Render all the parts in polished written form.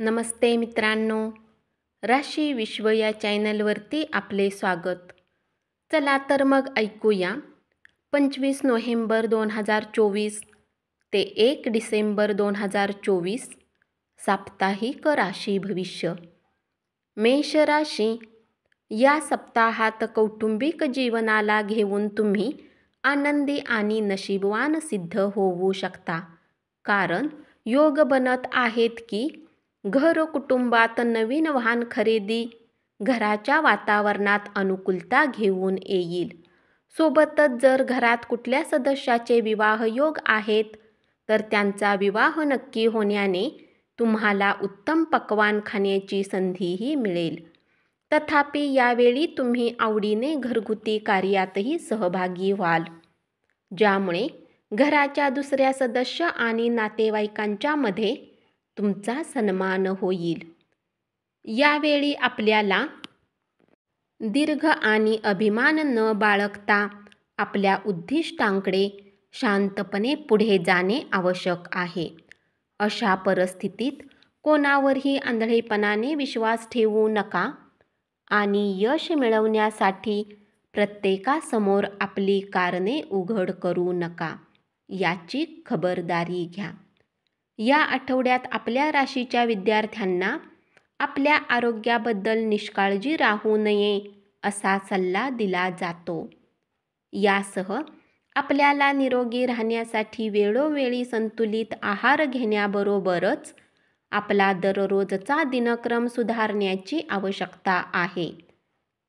नमस्ते मित्रांनो, राशी विश्व या चॅनलवरती आपले स्वागत. चला तर मग ऐकूया 25 नोव्हेंबर 2024 ते 1 डिसेंबर 2024 साप्ताहिक राशी भविष्य. मेष राशी, या सप्ताहात कौटुंबिक जीवनाला घेऊन तुम्ही आनंदी आणि नशीबवान सिद्ध होऊ शकता, कारण योग बनत आहेत की घर कुटुंबात नवीन वाहन खरेदी घराच्या वातावरणात अनुकूलता घेऊन येईल. सोबतच जर घरात कुठल्या सदस्याचे विवाह योग आहेत तर त्यांचा विवाह नक्की होण्याने तुम्हाला उत्तम पक्वान खाण्याची संधीही मिळेल. तथापि यावेळी तुम्ही आवडीने घरगुती कार्यातही सहभागी व्हाल, ज्यामुळे घराच्या दुसऱ्या सदस्य आणि नातेवाईकांच्या मध्ये तुमचा सन्मान होईल. यावेळी आपल्याला दीर्घ आणि अभिमान न बाळगता आपल्या उद्दिष्टांकडे शांतपणे पुढे जाणे आवश्यक आहे. अशा परिस्थितीत कोणावरही आंधळेपणाने विश्वास ठेवू नका आणि यश मिळवण्यासाठी प्रत्येकासमोर आपली कारणे उघड करू नका, याची खबरदारी घ्या. या आठवड्यात आपल्या राशीच्या विद्यार्थ्यांना आपल्या आरोग्याबद्दल निष्काळजी राहू नये असा सल्ला दिला जातो. यासह आपल्याला निरोगी राहण्यासाठी वेळोवेळी संतुलित आहार घेण्याबरोबरच आपला दररोजचा दिनक्रम सुधारण्याची आवश्यकता आहे,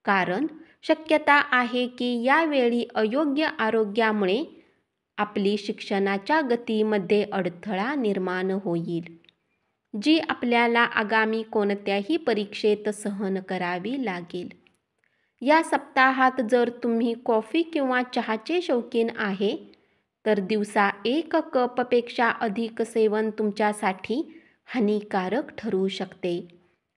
कारण शक्यता आहे की यावेळी अयोग्य आरोग्यामुळे आपली शिक्षणाच्या गतीमध्ये अडथळा निर्माण होईल, जी आपल्याला आगामी कोणत्याही परीक्षेत सहन करावी लागेल. या सप्ताहात जर तुम्ही कॉफी किंवा चहाचे शौकीन आहे तर दिवसा 1 कपपेक्षा अधिक सेवन तुमच्यासाठी हानिकारक ठरू शकते.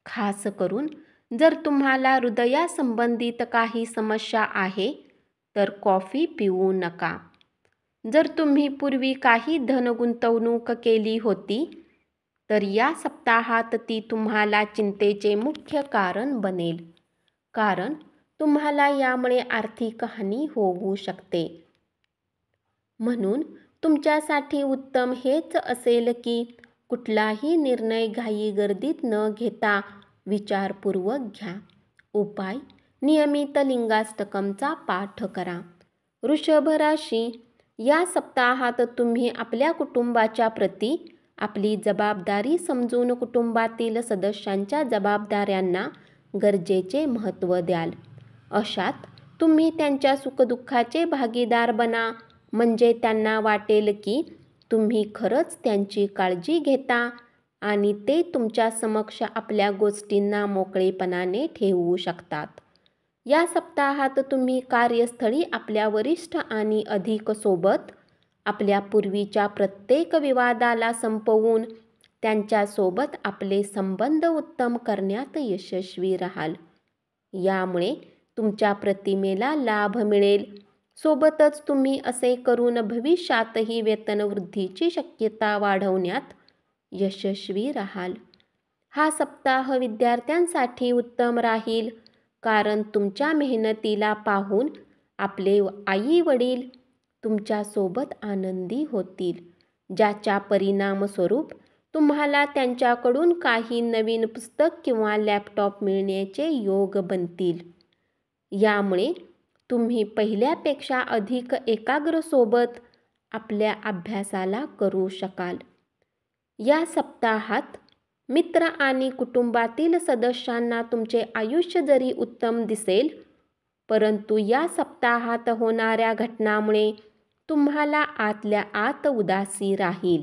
खास करून जर तुम्हाला हृदयासंबंधित काही समस्या आहे तर कॉफी पिऊ नका. जर तुम्ही पूर्वी काही धन गुंतवणूक केली होती तर या सप्ताहात ती तुम्हाला चिंतेचे मुख्य कारण बनेल, कारण तुम्हाला यामुळे आर्थिक हानी होऊ शकते. म्हणून तुमच्यासाठी उत्तम हेच असेल की कुठलाही निर्णय घाईगर्दीत न घेता विचारपूर्वक घ्या. उपाय: नियमित लिंगाष्टकमचा पाठ करा. वृषभ राशी, या सप्ताहात तुम्ही आपल्या कुटुंबाच्या प्रती आपली जबाबदारी समजून कुटुंबातील सदस्यांच्या जबाबदाऱ्यांना गरजेचे महत्त्व द्याल. अशात तुम्ही त्यांच्या सुखदुःखाचे भागीदार बना, म्हणजे त्यांना वाटेल की तुम्ही खरंच त्यांची काळजी घेता आणि ते तुमच्या समक्ष आपल्या गोष्टींना मोकळेपणाने ठेवू शकतात. या सप्ताहात तुम्ही कार्यस्थळी आपल्या वरिष्ठ आणि अधिक सोबत आपल्या पूर्वीच्या प्रत्येक विवादाला संपवून त्यांच्यासोबत आपले संबंध उत्तम करण्यात यशस्वी राहाल. यामुळे तुमच्या प्रतिमेला लाभ मिळेल. सोबतच तुम्ही असे करून भविष्यातही वेतनवृद्धीची शक्यता वाढवण्यात यशस्वी राहाल. हा सप्ताह विद्यार्थ्यांसाठी उत्तम राहील, कारण तुमच्या मेहनतीला पाहून आपले आई-वडील तुमच्यासोबत आनंदी होतील, ज्याच्या परिणामस्वरूप तुम्हाला त्यांच्याकडून काही नवीन पुस्तक किंवा लॅपटॉप मिळण्याचे योग बनतील. यामुळे तुम्ही पहिल्यापेक्षा अधिक एकाग्र सोबत आपल्या अभ्यासाला करू शकाल. या सप्ताहात मित्र आणि कुटुंबातील सदस्यांना तुमचे आयुष्य जरी उत्तम दिसेल, परंतु या सप्ताहात होणाऱ्या घटनांमुळे तुम्हाला आतल्या आत उदासी राहील.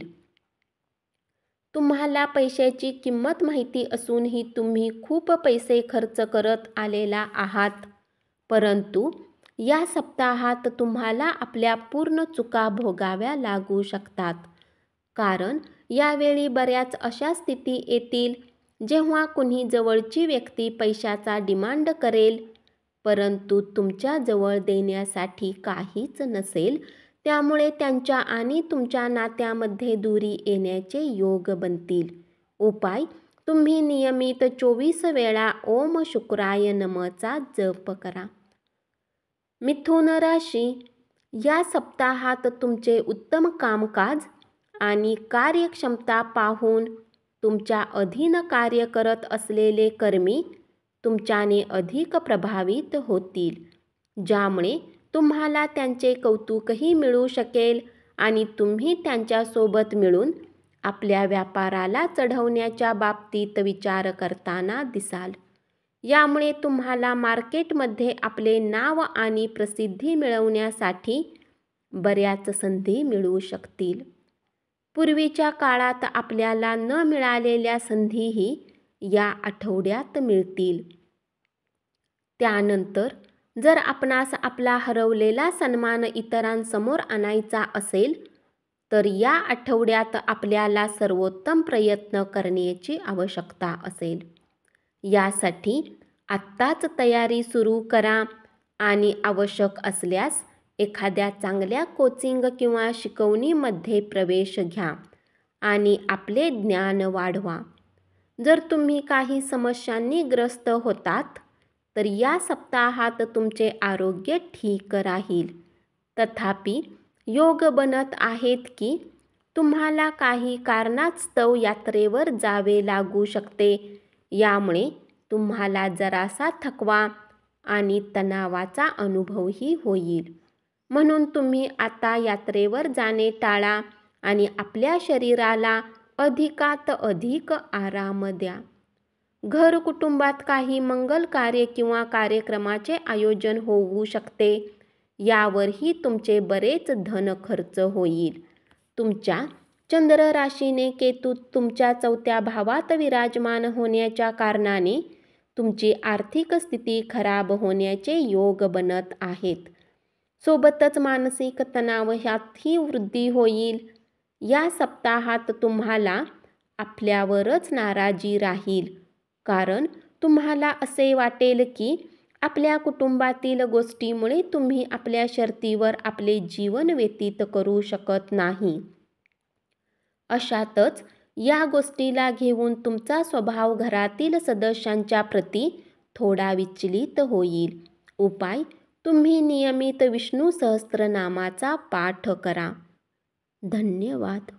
तुम्हाला पैशाची किंमत माहिती असूनही तुम्ही खूप पैसे खर्च करत आलेला आहात, परंतु या सप्ताहात तुम्हाला आपल्या पूर्ण चुका भोगाव्या लागू शकतात, कारण यावेळी बऱ्याच अशा स्थिती येतील जेव्हा कुणी जवळची व्यक्ती पैशाचा डिमांड करेल, परंतु तुमच्या जवळ देण्यासाठी काहीच नसेल. त्यामुळे त्यांच्या आणि तुमच्या नात्यामध्ये दुरी येण्याचे योग बनतील. उपाय: तुम्ही नियमित 24 वेळा ओम शुक्राय नमःचा जप करा. मिथुन राशी, या सप्ताहात तुमचे उत्तम कामकाज आणि कार्यक्षमता पाहून तुमच्या अधीन कार्य करत असलेले कर्मी तुमच्याने अधिक प्रभावित होतील, ज्यामुळे तुम्हाला त्यांचे कौतुकही मिळू शकेल आणि तुम्ही त्यांच्यासोबत मिळून आपल्या व्यापाराला चढवण्याच्या बाबतीत विचार करताना दिसाल. यामुळे तुम्हाला मार्केटमध्ये आपले नाव आणि प्रसिद्धी मिळवण्यासाठी बऱ्याच संधी मिळू शकतील. पूर्वीच्या काळात आपल्याला न मिळालेल्या संधीही या आठवड्यात मिळतील. त्यानंतर जर आपणास आपला हरवलेला सन्मान इतरांसमोर आणायचा असेल तर या आठवड्यात आपल्याला सर्वोत्तम प्रयत्न करण्याची आवश्यकता असेल. यासाठी आत्ताच तयारी सुरू करा आणि आवश्यक असल्यास एखाद्या चांगल्या कोचिंग किंवा शिकवणीमध्ये प्रवेश घ्या आणि आपले ज्ञान वाढवा. जर तुम्ही काही समस्यांनी ग्रस्त होतात तर या सप्ताहात तुमचे आरोग्य ठीक राहील. तथापि योग बनत आहेत की तुम्हाला काही कारणास्तव यात्रेवर जावे लागू शकते. यामुळे तुम्हाला जरासा थकवा आणि तणावाचा अनुभवही होईल. म्हणून तुम्ही आता यात्रेवर जाणे टाळा आणि आपल्या शरीराला अधिकात अधिक आराम द्या. घर कुटुंबात काही मंगल कार्य किंवा कार्यक्रमाचे आयोजन होऊ शकते. यावरही तुमचे बरेच धन खर्च होईल. तुमच्या चंद्र राशीने केतू तुमच्या 4थ्या भावात विराजमान होण्याच्या कारणाने तुमची आर्थिक स्थिती खराब होण्याचे योग बनत आहेत. सोबतच मानसिक तणाव ह्यातही वृद्धी होईल. या सप्ताहात तुम्हाला आपल्यावरच नाराजी राहील, कारण तुम्हाला असे वाटेल की आपल्या कुटुंबातील गोष्टीमुळे तुम्ही आपल्या शर्तीवर आपले जीवन व्यतीत करू शकत नाही. अशातच या गोष्टीला घेऊन तुमचा स्वभाव घरातील सदस्यांच्या प्रती थोडा विचलित होईल. उपाय: तुम्ही नियमित विष्णू सहस्त्रनामाचा पाठ करा. धन्यवाद.